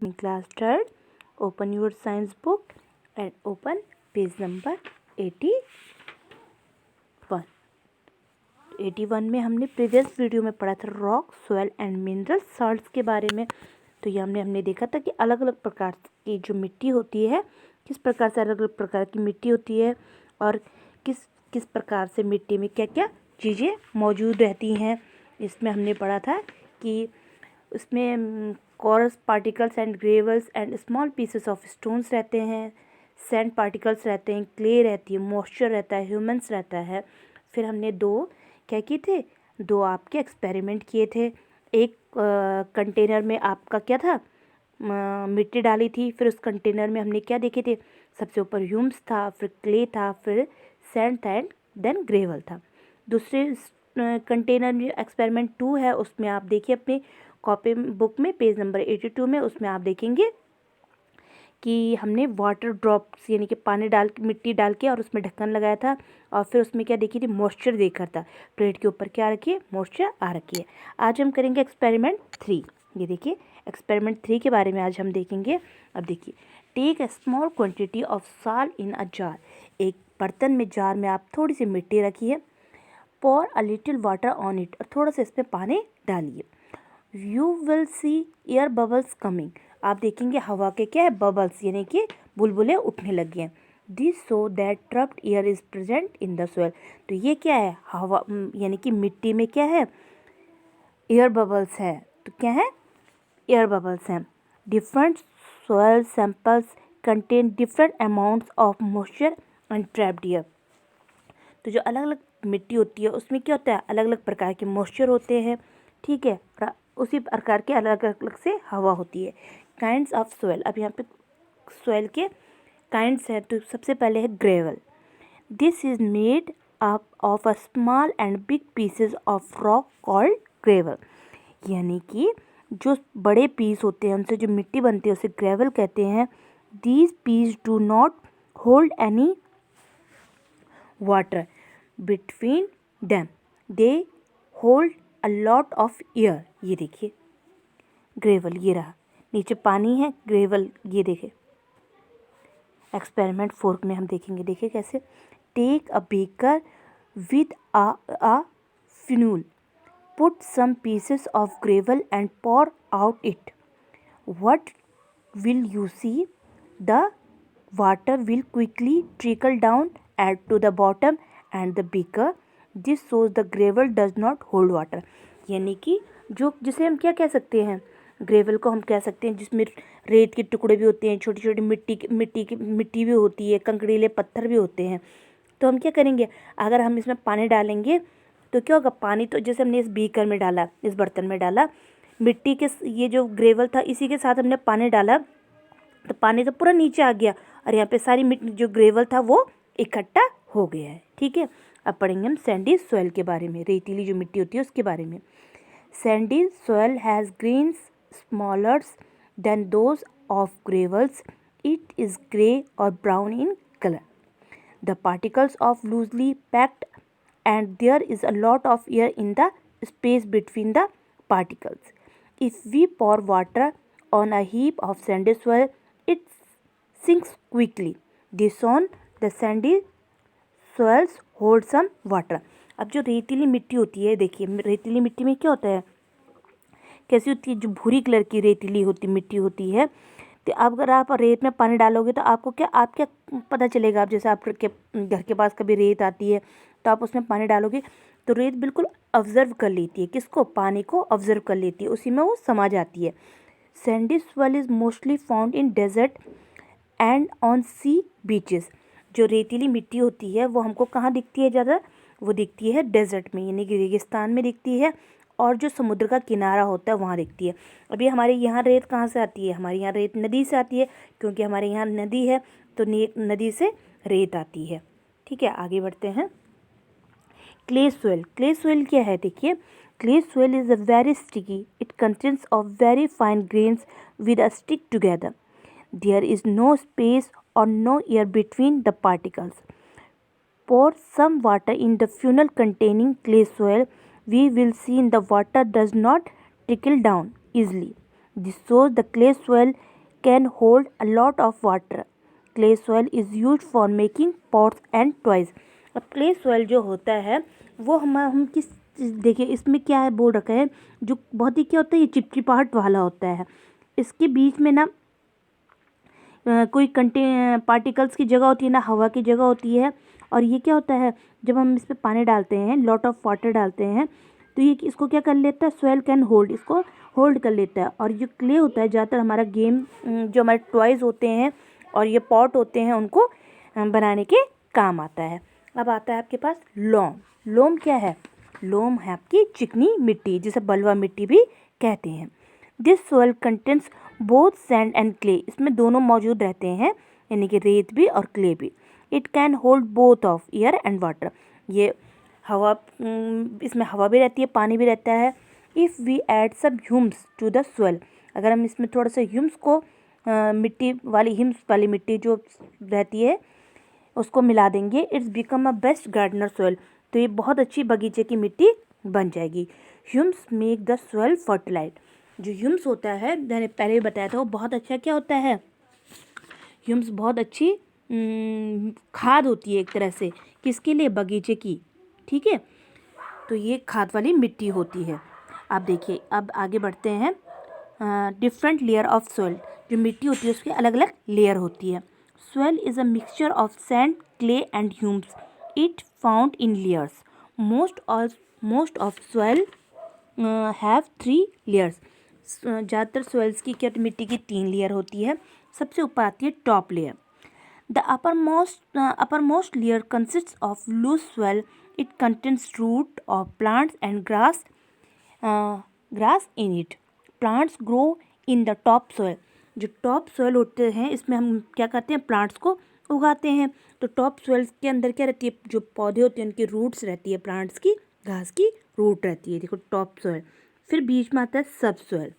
Class third, open your science book and open page number 81. 81 में हमने previous video में पढ़ा था rock, soil and mineral salts के बारे में। तो ये हमने देखा था कि अलग अलग प्रकार की जो मिट्टी होती है, किस प्रकार से अलग अलग प्रकार की मिट्टी होती है और किस प्रकार से मिट्टी में क्या क्या चीज़ें मौजूद रहती हैं। इसमें हमने पढ़ा था कि उसमें coarse particles and gravels and small pieces of stones रहते हैं, सैंड पार्टिकल्स रहते हैं, क्ले रहती है, मॉइस्चर रहता है, ह्यूमन्स रहता है। फिर हमने दो आपके एक्सपेरिमेंट किए थे। एक कंटेनर में आपका क्या था, मिट्टी डाली थी। फिर उस कंटेनर में हमने क्या देखे थे, सबसे ऊपर ह्यूम्स था, फिर क्ले था, फिर सैंड था एंड देन ग्रेवल था। दूसरे कंटेनर में एक्सपेरिमेंट 2 है, उसमें आप देखिए अपने कॉपी बुक में पेज नंबर 82 में, उसमें आप देखेंगे कि हमने वाटर ड्रॉप्स यानी कि पानी मिट्टी डाल के और उसमें ढक्कन लगाया था और फिर उसमें क्या देखी थी, मॉइस्चर देखा था। प्लेट के ऊपर क्या रखी है, मॉइस्चर आ रखी है। आज हम करेंगे एक्सपेरिमेंट 3। ये देखिए एक्सपेरिमेंट 3 के बारे में आज हम देखेंगे। अब देखिए, take a small quantity of salt in a jar. एक बर्तन में, जार में आप थोड़ी सी मिट्टी रखिए। pour a little water on it, और थोड़ा सा इस पर पानी डालिए। You will see air bubbles coming. आप देखेंगे हवा के क्या है, बबल्स यानी कि बुलबुले उठने लग गए हैं। This show that trapped air is present in the soil. तो ये क्या है, हवा यानी कि मिट्टी में क्या है, एयर बबल्स है। तो क्या है, एयर बबल्स हैं। Different soil samples contain different amounts of moisture and trapped air. तो जो अलग अलग मिट्टी होती है उसमें क्या होता है, अलग अलग प्रकार के मॉइस्चर होते हैं, ठीक है। उसी प्रकार के अलग अलग से हवा होती है। काइंड्स ऑफ सॉइल, अब यहाँ पे सॉइल के काइंड्स हैं। तो सबसे पहले है gravel. This is made up of a small and big pieces of rock called gravel. यानी कि जो बड़े पीस होते हैं उनसे जो मिट्टी बनती है उसे ग्रेवल कहते हैं। These piece do not hold any water between them, they hold a lot of air। ये देखिए ग्रेवल, ये रहा, नीचे पानी है, ग्रेवल ये देखिए। एक्सपेरिमेंट 4 में हम देखेंगे, देखिए कैसे। Take a beaker with a funnel, put some pieces of gravel and pour out it. What will you see? The water will quickly trickle down to the bottom and the beaker. This shows the gravel does not hold water. यानी कि जो जिसे हम क्या कह सकते हैं, gravel को हम कह सकते हैं जिसमें रेत के टुकड़े भी होते हैं, छोटी छोटी मिट्टी भी होती है, कंकड़ीले पत्थर भी होते हैं। तो हम क्या करेंगे, अगर हम इसमें पानी डालेंगे तो क्या होगा, पानी तो जैसे हमने इस बीकर में डाला, इस बर्तन में डाला, मिट्टी के ये जो ग्रेवल था इसी के साथ हमने पानी डाला तो पानी तो पूरा नीचे आ गया और यहाँ पे सारी मिट्टी जो ग्रेवल था वो इकट्ठा हो गया है, ठीक है। अब पढ़ेंगे हम सैंडी सॉइल के बारे में, रेतीली जो मिट्टी होती है उसके बारे में। Sandy soil has grains smaller than those of gravels. It is grey और brown in colour. The particles of loosely packed and there is a lot of air in the space between the particles. If we pour water on a heap of sandy soil, it sinks quickly. This on the sandy soils hold some water. अब जो रेतीली मिट्टी होती है, देखिए रेतीली मिट्टी में क्या होता है, कैसी होती है, जो भूरी कलर की रेतीली मिट्टी होती है। तो अगर आप रेत में पानी डालोगे तो आपको क्या पता चलेगा। आप जैसे आपके घर के पास कभी रेत आती है तो आप उसमें पानी डालोगे तो रेत बिल्कुल ऑब्जर्व कर लेती है, किसको, पानी को ऑब्जर्व कर लेती है, उसी में वो समा जाती है। Sandy soil is mostly found in desert and on sea beaches. जो रेतीली मिट्टी होती है वो हमको कहाँ दिखती है ज़्यादा, वो दिखती है डेजर्ट में यानी कि रेगिस्तान में दिखती है, और जो समुद्र का किनारा होता है वहाँ दिखती है। अभी हमारे यहाँ रेत कहाँ से आती है, हमारे यहाँ रेत नदी से आती है, क्योंकि हमारे यहाँ नदी है तो नदी से रेत आती है, ठीक है। आगे बढ़ते हैं। क्ले सोइल, क्ले सोइल क्या है, देखिए clay soil is a very sticky, it contains of very fine grains with a stick together. There is no space और no air between the particles. Pour some water in the funnel containing clay soil. We will see the water does not trickle down easily. This shows the clay soil can hold a lot of water. Clay soil is used for making pots and toys. अब clay soil जो होता है वो हम किस, देखिए इसमें क्या है बोल रखा है, जो बहुत ही क्या होता है, ये चिपचिपाहट वाला होता है। इसके बीच में ना कोई पार्टिकल्स की जगह होती है, ना हवा की जगह होती है। और ये क्या होता है, जब हम इस पर पानी डालते हैं, लॉट ऑफ वाटर डालते हैं, तो ये इसको क्या कर लेता है, सॉइल कैन होल्ड, इसको होल्ड कर लेता है। और जो क्ले होता है, ज़्यादातर हमारा गेम जो हमारे टॉयज़ होते हैं और ये पॉट होते हैं उनको बनाने के काम आता है। अब आता है आपके पास लोम। लोम क्या है, लोम है आपकी चिकनी मिट्टी, जिसे बलुआ मिट्टी भी कहते हैं। This soil contents both sand and clay, इसमें दोनों मौजूद रहते हैं, यानी कि रेत भी और क्ले भी। It can hold both of air and water, ये हवा, इसमें हवा भी रहती है, पानी भी रहता है। इफ़ वी ऐड सब ह्यूम्स टू द सॉइल, अगर हम इसमें थोड़ा सा ह्यूम्स को मिट्टी वाली, ह्यूम्स वाली मिट्टी जो रहती है उसको मिला देंगे, it's become a best gardener soil, तो ये बहुत अच्छी बगीचे की मिट्टी बन जाएगी। Humus make the soil fertilize, जो ह्यूम्स होता है मैंने पहले भी बताया था, वो बहुत अच्छा क्या होता है, ह्यूम्स बहुत अच्छी खाद होती है एक तरह से, किसके लिए, बगीचे की, ठीक है। तो ये खाद वाली मिट्टी होती है। आप देखिए, अब आगे बढ़ते हैं। डिफरेंट लेयर ऑफ सॉइल, जो मिट्टी होती है उसकी अलग अलग लेयर होती है। Soil is a mixture of sand, clay and Hume's, it found in layers. Most of soil have 3 layers, ज़्यादातर सॉइल्स की क्या, मिट्टी की 3 लेयर होती है। सबसे ऊपर आती है top layer. The uppermost layer consists of loose soil. It contains root of plants and grass in it. Plants grow in the top soil. जो टॉप सॉइल होते हैं इसमें हम क्या करते हैं, प्लांट्स को उगाते हैं। तो टॉप सॉइल के अंदर क्या रहती है, जो पौधे होते हैं उनकी रूट्स रहती है, प्लांट्स की, घास की रूट रहती है, देखो टॉप सॉइल। फिर बीच में आता है सब सॉइल,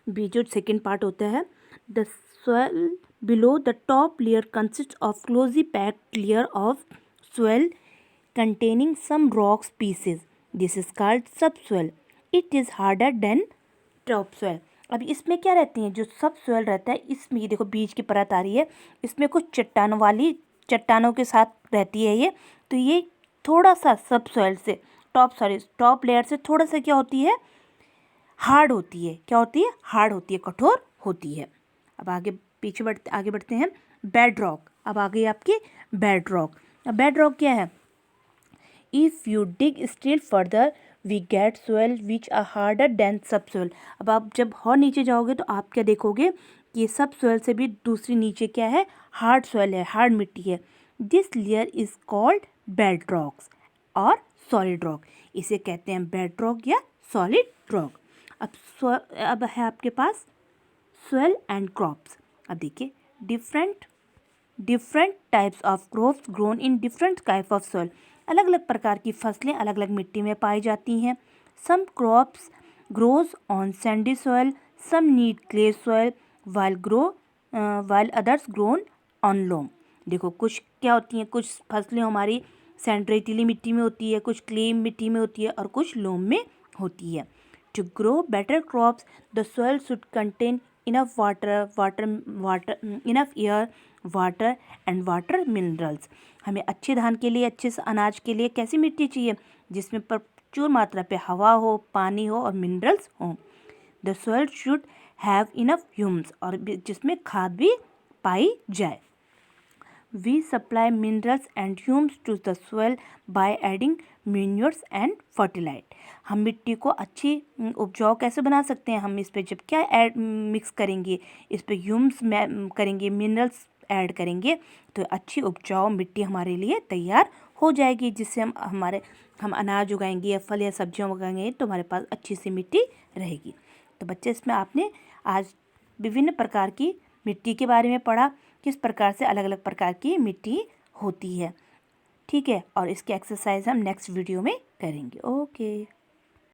बीच जो सेकेंड पार्ट होता है। The soil below the top layer consists of closely packed layer of soil containing some rocks pieces. This is called subsoil. It is harder than topsoil. अब इसमें क्या रहती हैं, जो सबसॉइल रहता है इसमें, ये देखो बीच की परत आ रही है, इसमें कुछ चट्टानों के साथ रहती है ये। तो ये थोड़ा सा सबसॉइल से टॉप लेयर से थोड़ा सा क्या होती है, हार्ड होती है। क्या होती है, हार्ड होती है, कठोर होती है। अब आगे बढ़ते हैं। बेड रॉक, अब आ गई आपकी बेड रॉक। अब बेड रॉक क्या है, if you dig still further we get soil which are harder than subsoil. अब आप जब और नीचे जाओगे तो आप क्या देखोगे कि सब सोयल से भी दूसरी नीचे क्या है, हार्ड सोयल है, हार्ड मिट्टी है। This layer is called bed rocks और सॉलिड रॉक, इसे कहते हैं बेड रॉक या सॉलिड रॉक। अब है आपके पास सोयल एंड क्रॉप्स। अब देखिए, different types of crops grown in different type of soil, अलग अलग प्रकार की फसलें अलग अलग मिट्टी में पाई जाती हैं। Some crops grows on sandy soil, some need clay soil, while others grown on loam. देखो कुछ क्या होती हैं, कुछ फसलें हमारी सैंड रेतीली मिट्टी में होती है, कुछ क्ले मिट्टी में होती है और कुछ लोम में होती है। To grow better crops, the soil should contain enough enough air, water and water minerals. हमें अच्छे धान के लिए, अच्छे अनाज के लिए कैसी मिट्टी चाहिए, जिसमें प्रचुर मात्रा पे हवा हो, पानी हो और मिनरल्स हो। The soil should have enough humus, और जिसमें खाद भी पाई जाए। We supply minerals and humus to the soil by adding manures and fertilizer. हम मिट्टी को अच्छी उपजाऊ कैसे बना सकते हैं, हम इस पे जब क्या ऐड मिक्स करेंगे, इस पे ह्यूम्स करेंगे, मिनरल्स ऐड करेंगे, तो अच्छी उपजाऊ मिट्टी हमारे लिए तैयार हो जाएगी, जिससे हम अनाज उगाएंगे या फल या सब्जियां उगाएंगे तो हमारे पास अच्छी सी मिट्टी रहेगी। तो बच्चे, इसमें आपने आज विभिन्न प्रकार की मिट्टी के बारे में पढ़ा, किस प्रकार से अलग अलग प्रकार की मिट्टी होती है, ठीक है। और इसकी एक्सरसाइज हम नेक्स्ट वीडियो में करेंगे। ओके।